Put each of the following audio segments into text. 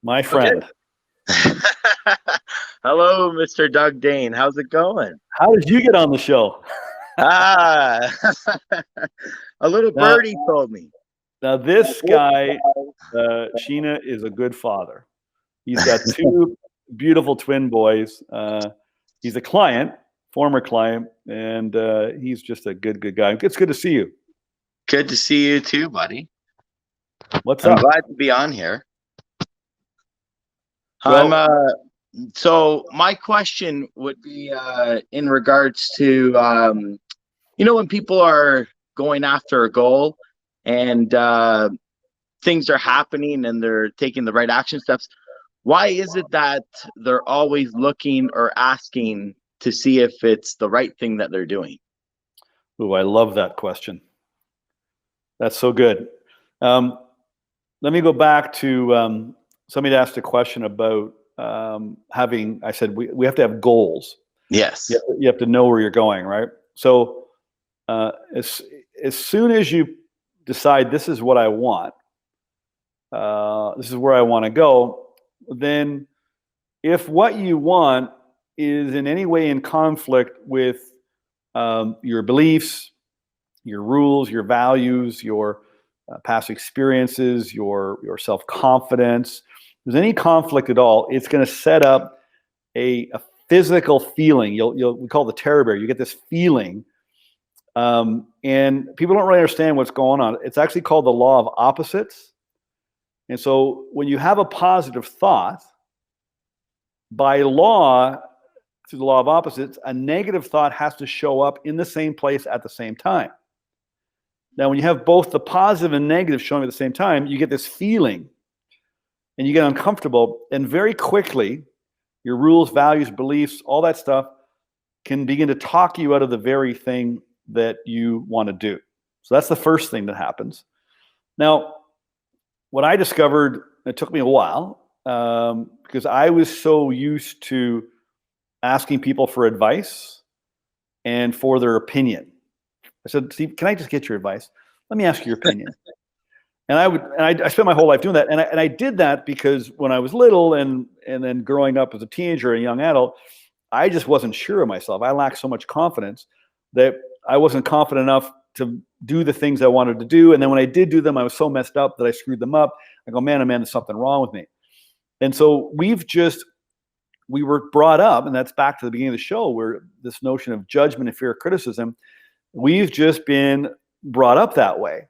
my Okay. friend. Hello, Mr. Doug Dane. How's it going? How did you get on the show? Ah, a little Now, birdie told me. now this guy, Sheena, is a good father. He's got two beautiful twin boys. He's a client, former client, and he's just a good guy. It's good to see you. Good to see you too, buddy. What's I'm up? glad to be on here. Well, So my question would be in regards to when people are going after a goal and things are happening and they're taking the right action steps. Why is it that they're always looking or asking to see if it's the right thing that they're doing? ooh, I love that question. That's so good. Let me go back to somebody asked a question about having. I said we have to have goals. Yes. You have to know where you're going, right? So as soon as you decide this is what I want, this is where I want to go, then if what you want is in any way in conflict with your beliefs, your rules, your values, your past experiences, your self-confidence, if there's any conflict at all, it's going to set up a physical feeling. We call it the terror bear. You get this feeling, and people don't really understand what's going on. It's actually called the law of opposites. And so when you have a positive thought, by law, through the law of opposites, a negative thought has to show up in the same place at the same time. Now, when you have both the positive and negative showing at the same time, you get this feeling and you get uncomfortable. And very quickly, your rules, values, beliefs, all that stuff can begin to talk you out of the very thing that you want to do. So that's the first thing that happens. Now, what I discovered, it took me a while, because I was so used to asking people for advice and for their opinion. I said, Steve, can I just get your advice? Let me ask you your opinion. And I spent my whole life doing that. And I did that because when I was little and then growing up as a teenager and young adult, I just wasn't sure of myself. I lacked so much confidence that I wasn't confident enough to do the things I wanted to do. And then when I did do them, I was so messed up that I screwed them up. I go, man, oh man, there's something wrong with me. And so we were brought up, and that's back to the beginning of the show, where this notion of judgment and fear of criticism, we've just been brought up that way.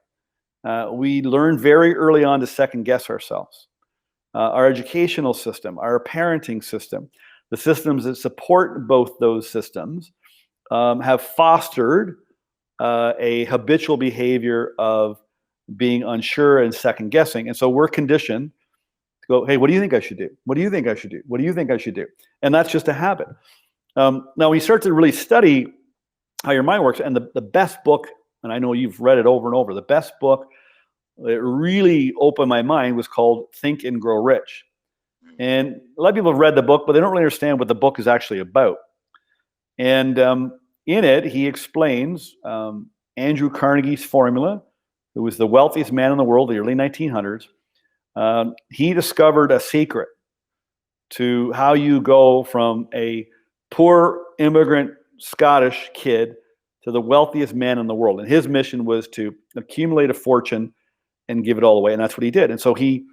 We learned very early on to second guess ourselves. Our educational system, our parenting system, the systems that support both those systems have fostered a habitual behavior of being unsure and second guessing. And so we're conditioned to go, hey, what do you think I should do? What do you think I should do? What do you think I should do? And that's just a habit. Now, when you start to really study how your mind works, and the best book, and I know you've read it over and over, the best book that really opened my mind was called Think and Grow Rich. And a lot of people have read the book, but they don't really understand what the book is actually about. And in it, he explains Andrew Carnegie's formula, who was the wealthiest man in the world in the early 1900s. He discovered a secret to how you go from a poor immigrant Scottish kid to the wealthiest man in the world. And his mission was to accumulate a fortune and give it all away. And that's what he did. And so he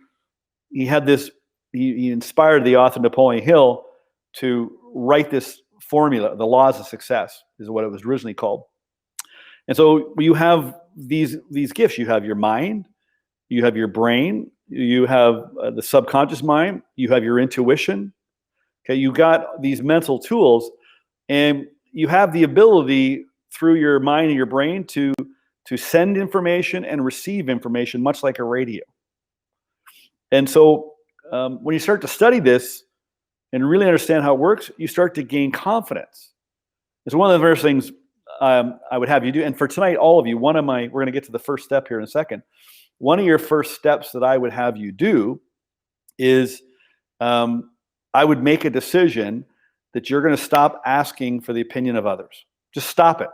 had this, he inspired the author Napoleon Hill to write this formula, the laws of success is what it was originally called. And so you have these gifts. You have your mind, you have your brain, you have the subconscious mind, you have your intuition. Okay, you got these mental tools, and you have the ability through your mind and your brain to send information and receive information, much like a radio. And so when you start to study this and really understand how it works, you start to gain confidence. It's one of the first things I would have you do. And for tonight, all of you, we're going to get to the first step here in a second. One of your first steps that I would have you do is I would make a decision that you're going to stop asking for the opinion of others. Just stop it.